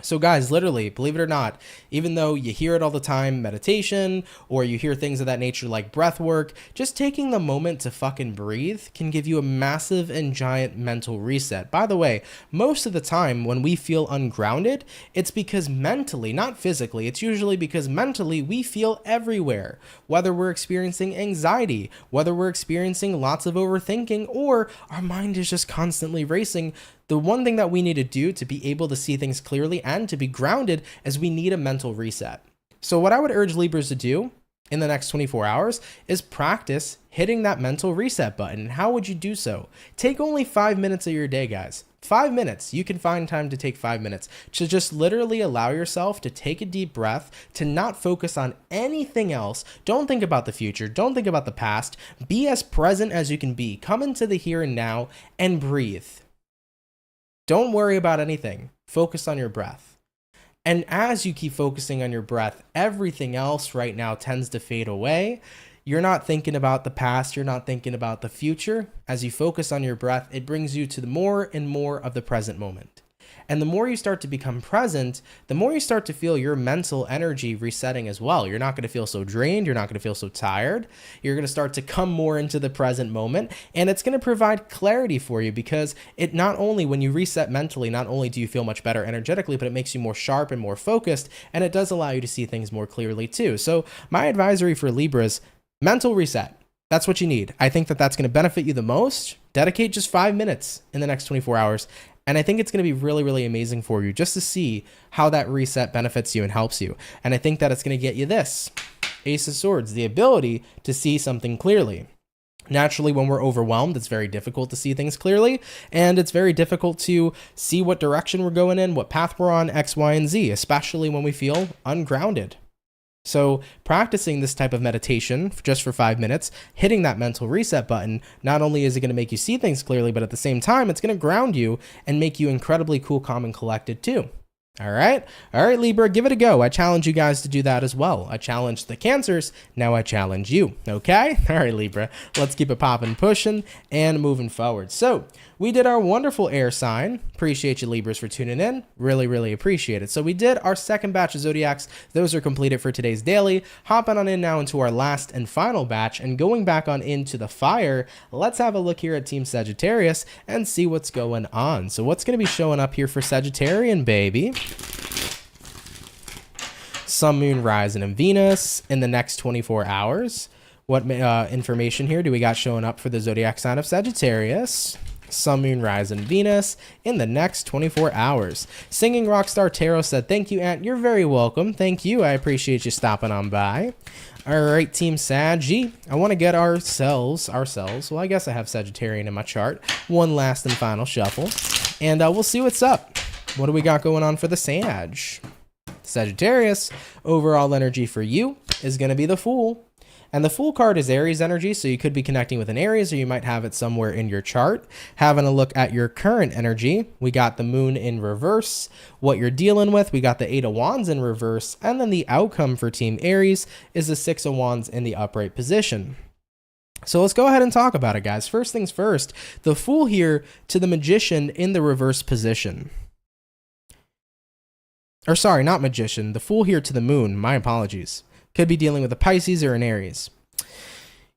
So guys, literally, believe it or not, even though you hear it all the time, meditation, or you hear things of that nature like breath work, just taking the moment to fucking breathe can give you a massive and giant mental reset. By the way, most of the time when we feel ungrounded, it's because mentally, not physically, it's usually because mentally we feel everywhere. Whether we're experiencing anxiety, whether we're experiencing lots of overthinking, or our mind is just constantly racing, the one thing that we need to do to be able to see things clearly and to be grounded is we need a mental reset. So what I would urge Libras to do in the next 24 hours is practice hitting that mental reset button. And how would you do so? Take only 5 minutes of your day, guys. 5 minutes. You can find time to take 5 minutes to just literally allow yourself to take a deep breath, to not focus on anything else. Don't think about the future. Don't think about the past. Be as present as you can be. Come into the here and now and breathe. Don't worry about anything. Focus on your breath. And as you keep focusing on your breath, everything else right now tends to fade away. You're not thinking about the past. You're not thinking about the future. As you focus on your breath, it brings you to the more and more of the present moment. And the more you start to become present, the more you start to feel your mental energy resetting as well. You're not going to feel so drained. You're not going to feel so tired. You're going to start to come more into the present moment. And it's going to provide clarity for you, because it not only, when you reset mentally, not only do you feel much better energetically, but it makes you more sharp and more focused. And it does allow you to see things more clearly too. So my advisory for Libras, mental reset. That's what you need. I think that that's going to benefit you the most. Dedicate just 5 minutes in the next 24 hours. And I think it's going to be really, really amazing for you just to see how that reset benefits you and helps you. And I think that it's going to get you this, Ace of Swords, the ability to see something clearly. Naturally, when we're overwhelmed, it's very difficult to see things clearly, and it's very difficult to see what direction we're going in, what path we're on, X, Y, and Z, especially when we feel ungrounded. So practicing this type of meditation just for 5 minutes, hitting that mental reset button, not only is it going to make you see things clearly, but at the same time, it's going to ground you and make you incredibly cool, calm, and collected too. All right, Libra, give it a go. I challenge you guys to do that as well. I challenged the Cancers, now I challenge you, okay? All right, Libra, let's keep it popping, pushing, and moving forward. So we did our wonderful air sign. Appreciate you, Libras, for tuning in. Really, really appreciate it. So we did our second batch of Zodiacs. Those are completed for today's daily. Hopping on in now into our last and final batch, and going back on into the fire, let's have a look here at Team Sagittarius and see what's going on. So what's going to be showing up here for Sagittarian, baby? Sun, Moon, Rising, and Venus in the next 24 hours. What information here do we got showing up for the zodiac sign of Sagittarius? Sun, Moon, Rising, Venus in the next 24 hours. Singing Rockstar Tarot said, thank you, Aunt. You're very welcome. Thank you. I appreciate you stopping on by. All right, Team Saggy. I want to get ourselves. Well, I guess I have Sagittarian in my chart. One last and final shuffle. And we'll see what's up. What do we got going on for the Sag? Sagittarius, overall energy for you is going to be the Fool. And the Fool card is Aries energy, so you could be connecting with an Aries, or you might have it somewhere in your chart. Having a look at your current energy, we got the Moon in reverse. What you're dealing with, we got the 8 of Wands in reverse. And then the outcome for Team Aries is the 6 of Wands in the upright position. So let's go ahead and talk about it, guys. First things first, the Fool here to the Magician in the reverse position. Or sorry, not magician. The Fool here to the Moon. My apologies. Could be dealing with a Pisces or an Aries.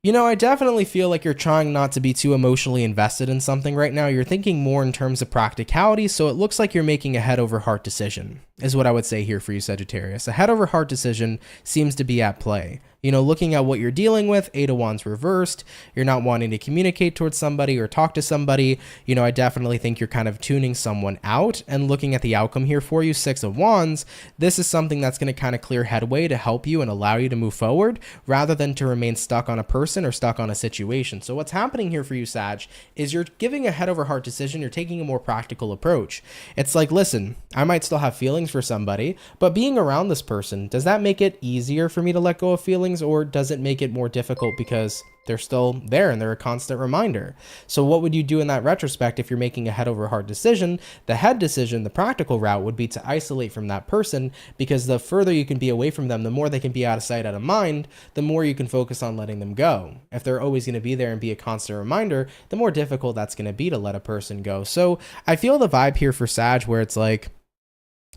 You know, I definitely feel like you're trying not to be too emotionally invested in something right now. You're thinking more in terms of practicality, so it looks like you're making a head over heart decision, is what I would say here for you, Sagittarius. A head over heart decision seems to be at play. You know, looking at what you're dealing with, Eight of Wands reversed, you're not wanting to communicate towards somebody or talk to somebody. You know, I definitely think you're kind of tuning someone out, and looking at the outcome here for you, Six of Wands, this is something that's going to kind of clear headway to help you and allow you to move forward rather than to remain stuck on a person or stuck on a situation. So what's happening here for you, Sag, is you're giving a head over heart decision. You're taking a more practical approach. It's like, listen, I might still have feelings for somebody, but being around this person, does that make it easier for me to let go of feelings, or does it make it more difficult because they're still there and they're a constant reminder? So what would you do in that retrospect if you're making a head over heart decision? The head decision, the practical route, would be to isolate from that person, because the further you can be away from them, the more they can be out of sight, out of mind, the more you can focus on letting them go. If they're always going to be there and be a constant reminder, the more difficult that's going to be to let a person go. So I feel the vibe here for Sag where it's like,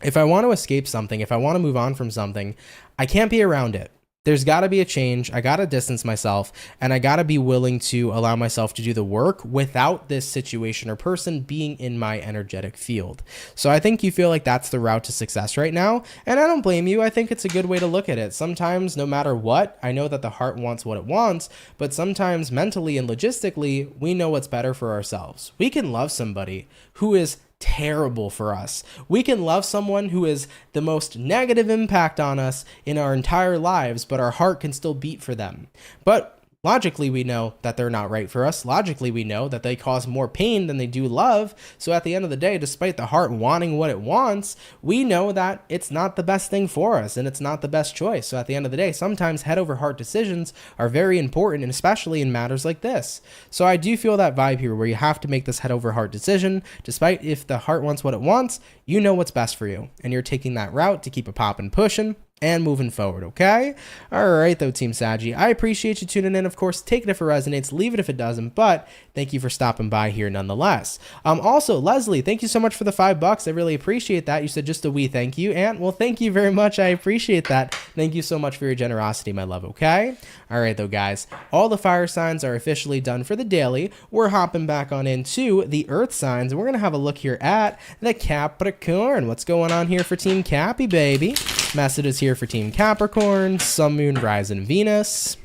if I want to escape something, if I want to move on from something, I can't be around it. There's got to be a change. I got to distance myself, and I got to be willing to allow myself to do the work without this situation or person being in my energetic field. So I think you feel like that's the route to success right now, and I don't blame you. I think it's a good way to look at it. Sometimes, no matter what, I know that the heart wants what it wants, but sometimes mentally and logistically, we know what's better for ourselves. We can love somebody who is terrible for us. We can love someone who is the most negative impact on us in our entire lives, but our heart can still beat for them. But logically, we know that they're not right for us. Logically, we know that they cause more pain than they do love. So at the end of the day, despite the heart wanting what it wants, we know that it's not the best thing for us and it's not the best choice. So at the end of the day, sometimes head over heart decisions are very important, and especially in matters like this. So I do feel that vibe here where you have to make this head over heart decision. Despite if the heart wants what it wants, you know what's best for you, and you're taking that route to keep it popping, pushing, and moving forward, okay? All right, though, Team Saggy. I appreciate you tuning in. Of course, take it if it resonates, leave it if it doesn't, but thank you for stopping by here nonetheless. Also, Leslie, thank you so much for the $5. I really appreciate that. You said just a wee thank you, and well, thank you very much. I appreciate that. Thank you so much for your generosity, my love, okay? All right, though, guys, all the fire signs are officially done for the daily. We're hopping back on into the earth signs, and we're going to have a look here at the Capricorn. What's going on here for Team Cappy, baby? Messages here for Team Capricorn, Sun, Moon, Rising, Venus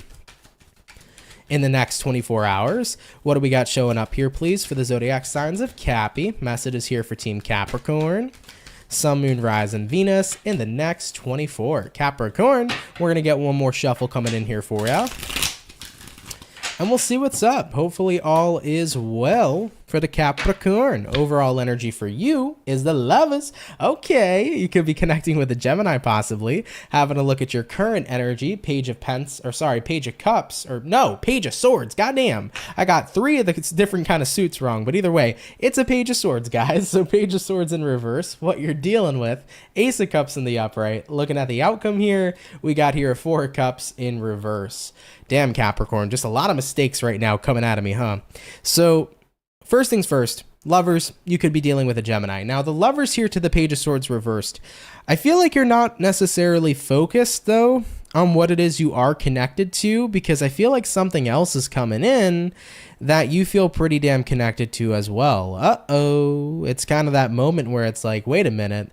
in the next 24 hours. What do we got showing up here, please, for the zodiac signs of Cappy? Messages here for Team Capricorn, Sun, Moon, Rising, Venus in the next 24. Capricorn, we're going to get one more shuffle coming in here for you, and we'll see what's up. Hopefully all is well for the Capricorn. Overall energy for you is the Lovers. Okay, you could be connecting with a Gemini possibly. Having a look at your current energy, Page of Cups, or no, Page of Swords. Goddamn, I got 3 of the different kind of suits wrong, but either way, it's a Page of Swords, guys. So Page of Swords in reverse, what you're dealing with. Ace of Cups in the upright. Looking at the outcome here, we got here a 4 of Cups in reverse. Damn, Capricorn, just a lot of mistakes right now coming out of me, huh? So first things first, Lovers, you could be dealing with a Gemini. Now, the Lovers here to the Page of Swords reversed. I feel like you're not necessarily focused, though, on what it is you are connected to, because I feel like something else is coming in that you feel pretty damn connected to as well. Uh-oh. It's kind of that moment where it's like, wait a minute.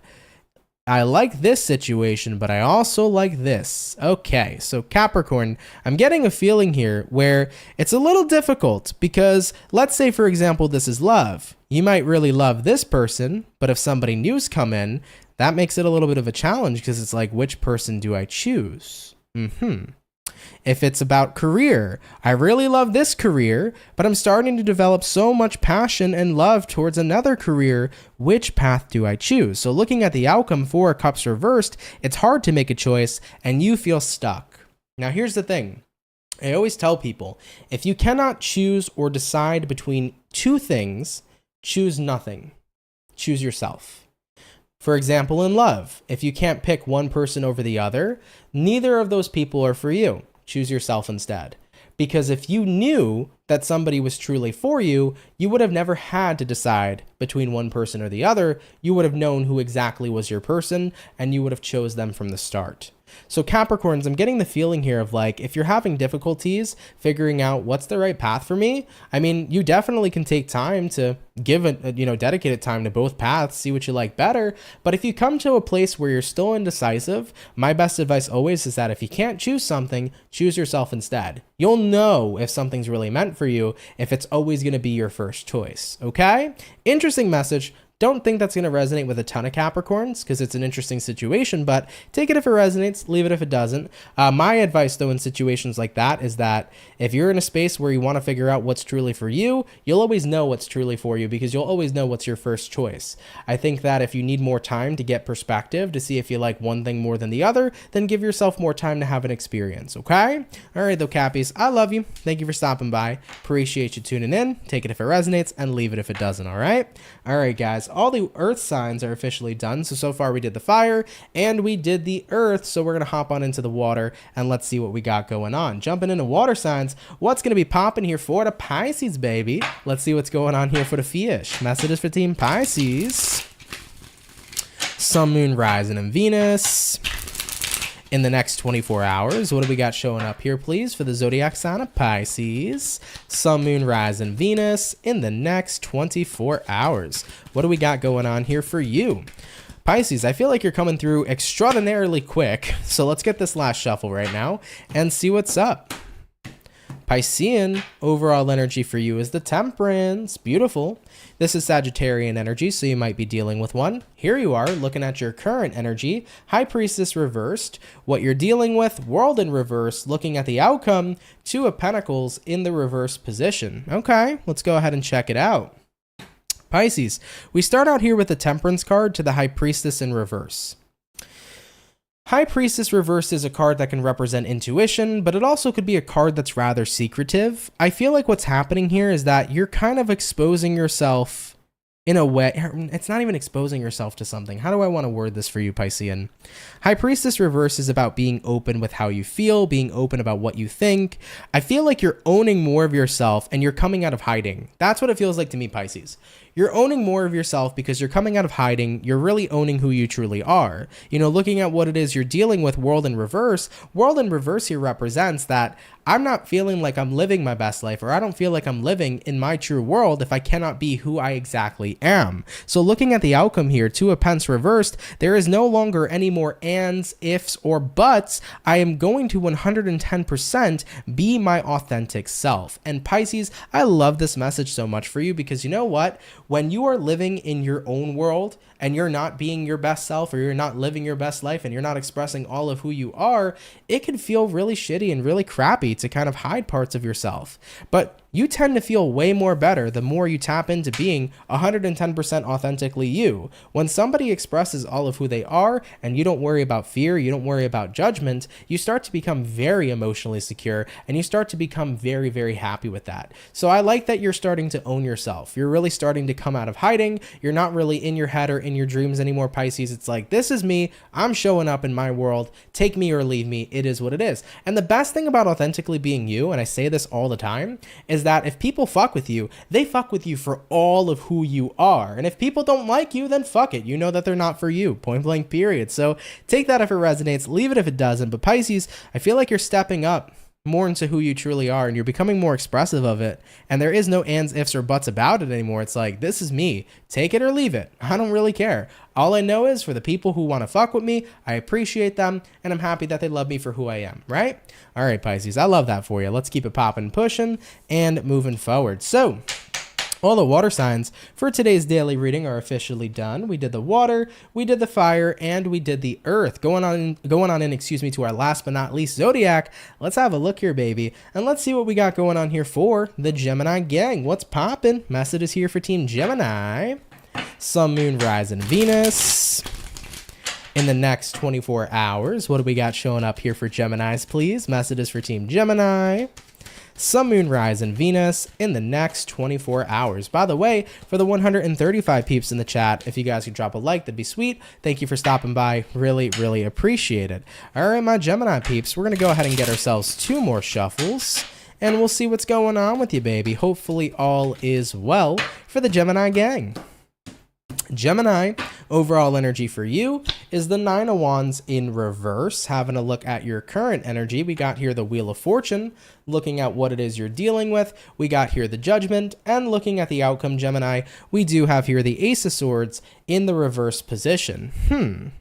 I like this situation, but I also like this. Okay, so Capricorn, I'm getting a feeling here where it's a little difficult because let's say, for example, this is love. You might really love this person, but if somebody new's come in, that makes it a little bit of a challenge because it's like, which person do I choose? If it's about career, I really love this career, but I'm starting to develop so much passion and love towards another career. Which path do I choose? So looking at the outcome for Cups reversed, it's hard to make a choice and you feel stuck. Now, here's the thing. I always tell people, if you cannot choose or decide between 2 things, choose nothing. Choose yourself. For example, in love, if you can't pick one person over the other, neither of those people are for you. Choose yourself instead. Because if you knew that somebody was truly for you, you would have never had to decide between one person or the other. You would have known who exactly was your person, and you would have chose them from the start. So Capricorns, I'm getting the feeling here of like, if you're having difficulties figuring out what's the right path for me, I mean, you definitely can take time to give it, dedicated time to both paths, see what you like better. But if you come to a place where you're still indecisive, my best advice always is that if you can't choose something, choose yourself instead. You'll know if something's really meant for you if it's always going to be your first choice. Okay? Interesting message. Don't think that's going to resonate with a ton of Capricorns because it's an interesting situation, but take it if it resonates, leave it if it doesn't. My advice, though, in situations like that is that if you're in a space where you want to figure out what's truly for you, you'll always know what's truly for you because you'll always know what's your first choice. I think that if you need more time to get perspective, to see if you like one thing more than the other, then give yourself more time to have an experience, okay? All right, though, Cappies, I love you. Thank you for stopping by. Appreciate you tuning in. Take it if it resonates and leave it if it doesn't, all right? All right, guys. All the earth signs are officially done. So far we did the fire and we did the earth. So we're going to hop on into the water and let's see what we got going on. Jumping into water signs, what's going to be popping here for the Pisces, baby? Let's see what's going on here for the fish. Messages for Team Pisces. Sun, Moon, Rising, and Venus. In the next 24 hours, what do we got showing up here, please, for the zodiac sign of Pisces? Sun, Moon, Rising, Venus in the next 24 hours. What do we got going on here for you? Pisces, I feel like you're coming through extraordinarily quick. So let's get this last shuffle right now and see what's up. Piscean, overall energy for you is the Temperance. Beautiful. This is Sagittarian energy, so you might be dealing with one. Here you are, looking at your current energy. High Priestess reversed. What you're dealing with, World in reverse. Looking at the outcome, Two of Pentacles in the reverse position. Okay, let's go ahead and check it out. Pisces, we start out here with the Temperance card to the High Priestess in reverse. High Priestess reversed is a card that can represent intuition, but it also could be a card that's rather secretive. I feel like what's happening here is that you're kind of exposing yourself in a way. It's not even exposing yourself to something. How do I want to word this for you, Piscean? High Priestess reverse is about being open with how you feel, being open about what you think. I feel like you're owning more of yourself and you're coming out of hiding. That's what it feels like to me, Pisces. You're owning more of yourself because you're coming out of hiding. You're really owning who you truly are. Looking at what it is you're dealing with, World in reverse here represents that I'm not feeling like I'm living my best life, or I don't feel like I'm living in my true world if I cannot be who I exactly am. So looking at the outcome here, Two of Pentacles reversed, there is no longer any more ands, ifs, or buts. I am going to 110% be my authentic self. And Pisces, I love this message so much for you because you know what? When you are living in your own world and you're not being your best self, or you're not living your best life and you're not expressing all of who you are, it can feel really shitty and really crappy to kind of hide parts of yourself. But you tend to feel way more better the more you tap into being 110% authentically you. When somebody expresses all of who they are and you don't worry about fear, you don't worry about judgment, you start to become very emotionally secure and you start to become very, very happy with that. So I like that you're starting to own yourself. You're really starting to come out of hiding. You're not really in your head or in your dreams anymore, Pisces. It's like, this is me. I'm showing up in my world. Take me or leave me. It is what it is. And the best thing about authentically being you, and I say this all the time, is that if people fuck with you, they fuck with you for all of who you are. And if people don't like you, then fuck it. You know that they're not for you. Point blank, period. So take that if it resonates. Leave it if it doesn't. But Pisces, I feel like you're stepping up more into who you truly are and you're becoming more expressive of it. And there is no ands, ifs, or buts about it anymore. It's like, this is me. Take it or leave it. I don't really care. All I know is for the people who want to fuck with me, I appreciate them and I'm happy that they love me for who I am, right? All right, Pisces, I love that for you. Let's keep it popping, pushing, and moving forward. So all the water signs for today's daily reading are officially done. We did the water, we did the fire, and we did the earth. Going on in, to our last but not least zodiac. Let's have a look here, baby. And let's see what we got going on here for the Gemini gang. What's poppin'? Message is here for Team Gemini. Sun, Moon, Rising, Venus. In the next 24 hours, what do we got showing up here for Geminis, please? Messages for Team Gemini. Sun, Moon, Rising, Venus in the next 24 hours. By the way, for the 135 peeps in the chat, if you guys could drop a like, that'd be sweet. Thank you for stopping by. Really, really appreciate it. All right, my Gemini peeps, we're going to go ahead and get ourselves 2 more shuffles. and we'll see what's going on with you, baby. Hopefully all is well for the Gemini gang. Gemini, overall energy for you is the Nine of Wands in reverse. Having a look at your current energy, we got here the Wheel of Fortune, looking at what it is you're dealing with. We got here the Judgment, and looking at the outcome, Gemini, we do have here the Ace of Swords in the reverse position.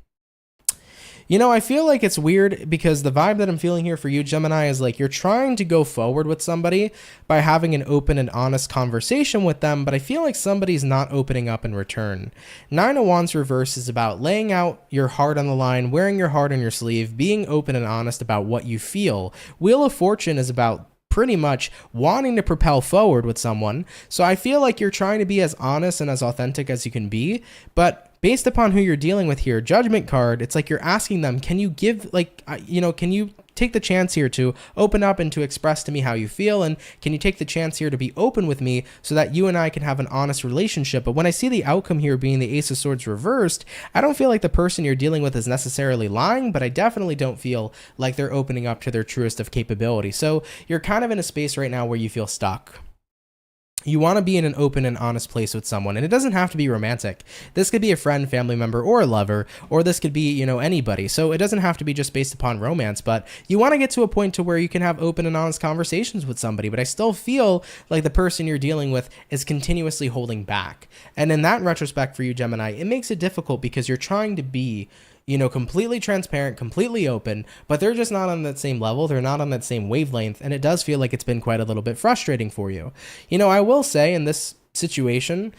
You know, I feel like it's weird because the vibe that I'm feeling here for you, Gemini, is like you're trying to go forward with somebody by having an open and honest conversation with them, but I feel like somebody's not opening up in return. Nine of Wands reverse is about laying out your heart on the line, wearing your heart on your sleeve, being open and honest about what you feel. Wheel of Fortune is about pretty much wanting to propel forward with someone. So I feel like you're trying to be as honest and as authentic as you can be, but based upon who you're dealing with here, Judgment card, it's like you're asking them, can you give, like, can you take the chance here to open up and to express to me how you feel? And can you take the chance here to be open with me so that you and I can have an honest relationship? But when I see the outcome here being the Ace of Swords reversed, I don't feel like the person you're dealing with is necessarily lying, but I definitely don't feel like they're opening up to their truest of capability. So you're kind of in a space right now where you feel stuck. You want to be in an open and honest place with someone, and it doesn't have to be romantic. This could be a friend, family member, or a lover, or this could be, anybody. So it doesn't have to be just based upon romance, but you want to get to a point to where you can have open and honest conversations with somebody, but I still feel like the person you're dealing with is continuously holding back. And in that retrospect for you, Gemini, it makes it difficult because you're trying to be completely transparent, completely open, but they're just not on that same level. They're not on that same wavelength. And it does feel like it's been quite a little bit frustrating for you. I will say in this situation,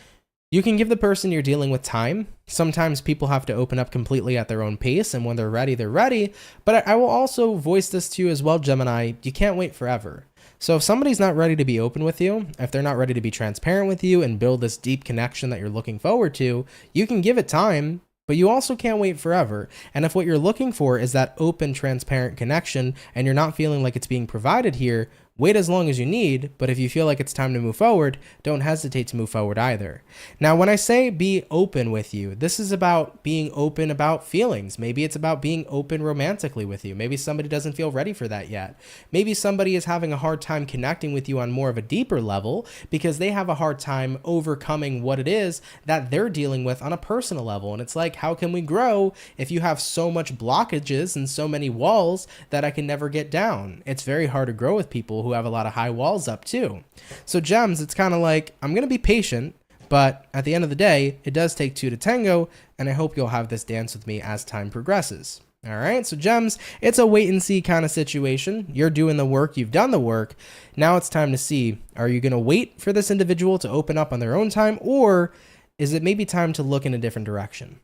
you can give the person you're dealing with time. Sometimes people have to open up completely at their own pace, and when they're ready, they're ready. But I will also voice this to you as well, Gemini. You can't wait forever. So if somebody's not ready to be open with you, if they're not ready to be transparent with you and build this deep connection that you're looking forward to, you can give it time, but you also can't wait forever. And if what you're looking for is that open, transparent connection and you're not feeling like it's being provided here, wait as long as you need, but if you feel like it's time to move forward, don't hesitate to move forward either. Now, when I say be open with you, this is about being open about feelings. Maybe it's about being open romantically with you. Maybe somebody doesn't feel ready for that yet. Maybe somebody is having a hard time connecting with you on more of a deeper level because they have a hard time overcoming what it is that they're dealing with on a personal level. And it's like, how can we grow if you have so much blockages and so many walls that I can never get down? It's very hard to grow with people who have a lot of high walls up too. So Gems, it's kind of like, I'm going to be patient, but at the end of the day, it does take two to tango, and I hope you'll have this dance with me as time progresses. All right, so Gems, it's a wait and see kind of situation. You're doing the work, you've done the work. Now it's time to see, are you going to wait for this individual to open up on their own time, or is it maybe time to look in a different direction?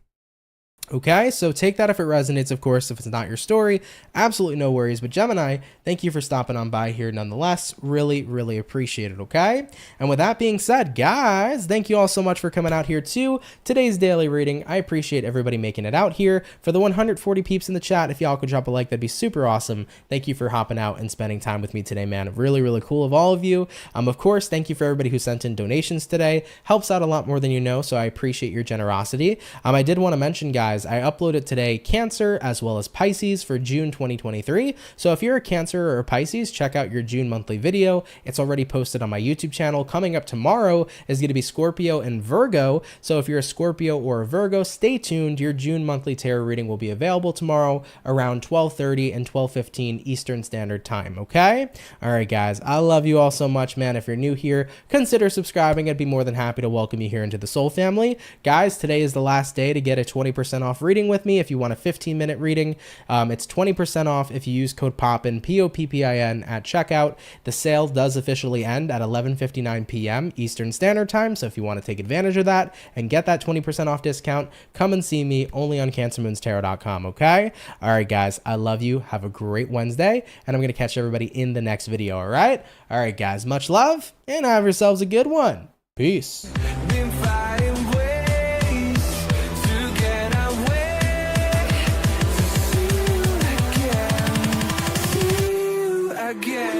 Okay, so take that if it resonates, of course. If it's not your story, absolutely no worries. But Gemini, thank you for stopping on by here nonetheless. Really, really appreciate it, okay? And with that being said, guys, thank you all so much for coming out here to today's daily reading. I appreciate everybody making it out here. For the 140 peeps in the chat, if y'all could drop a like, that'd be super awesome. Thank you for hopping out and spending time with me today, man. Really, really cool of all of you. Of course, thank you for everybody who sent in donations today. Helps out a lot more than you know, so I appreciate your generosity. I did want to mention, guys, I uploaded today Cancer as well as Pisces for June 2023. So if you're a Cancer or a Pisces, check out your June monthly video. It's already posted on my YouTube channel. Coming up tomorrow is going to be Scorpio and Virgo. So if you're a Scorpio or a Virgo, stay tuned. Your June monthly tarot reading will be available tomorrow around 12:30 and 12:15 Eastern Standard Time, okay? All right, guys, I love you all so much, man. If you're new here, consider subscribing. I'd be more than happy to welcome you here into the Soul family. Guys, today is the last day to get a 20% off reading with me. If you want a 15-minute reading, it's 20% off if you use code POPPIN, POPPIN at checkout. The sale does officially end at 11:59 p.m. Eastern Standard Time, so if you want to take advantage of that and get that 20% off discount, come and see me only on CancerMoonsTarot.com, okay? All right, guys, I love you. Have a great Wednesday, and I'm going to catch everybody in the next video, all right? All right, guys, much love, and have yourselves a good one. Peace. Again.